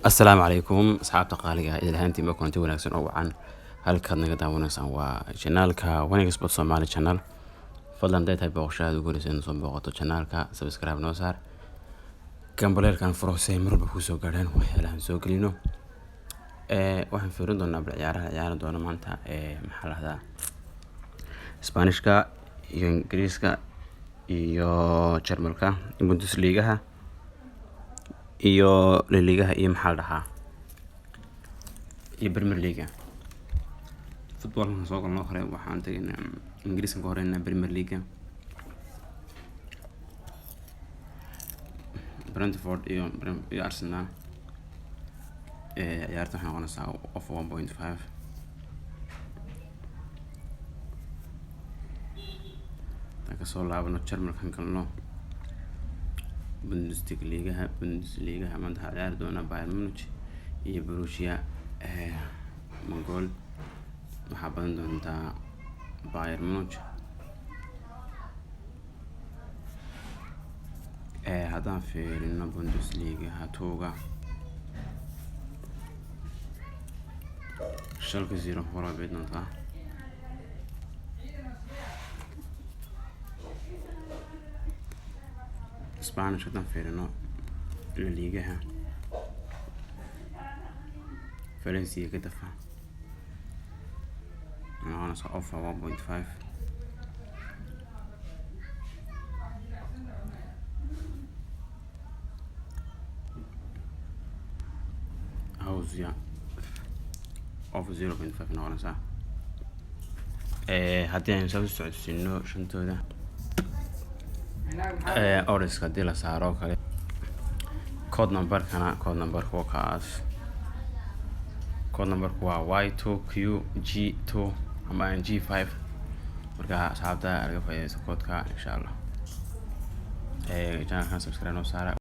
السلام عليكم أصحاب تقالية إذا هانتي ما كنت وناكسن أو عن هل كان نقدر وناكسن وشنالك وناكس بس somali channel فضلا ديت هاي بوشاد وقولي إن صوب بوقتو شنالك سبسكرايب نوصار كان بلير كان فروسي مر بكوسو قرن وحيلا سوقلينو waxaan fiirin doonaa ciyaaraha doona maanta maxalada Isbaanishka iyo Ingiriiska iyo Jarmalka Bundesliga iyo La Liga iyo maxaladaha iyo Premier League footballka soo galno hore waxaan tagnaa Ingiriiska ka horeyna Premier League Brentford iyo Arsenal ciyaarta waxaan noqonaysaa of 1.5 taka soo laabano Jarmalkan kalno Bundesliga maanta ciyaar doona Bayern Munich iyo Borussia Mönchengladbach waxaa badan doontaa Bayern Munich haddaan fiirino Bundesliga tuuga شالكو 0 ورا بعيد نطلع اسبانيا شدنا فيرنو الليغا فرنسية كدفع انا صعوفة 1.5 هاوزيا of 0.5 noqonaysaa haddii aan soo socodsiino shantooda orders hadii la saaro kale code numberku waa kaas code numberku waa Y2QG5 ama G5 marka asxaabta laga faa'iideysto codeka insha Allah channelkan subscribe noo saara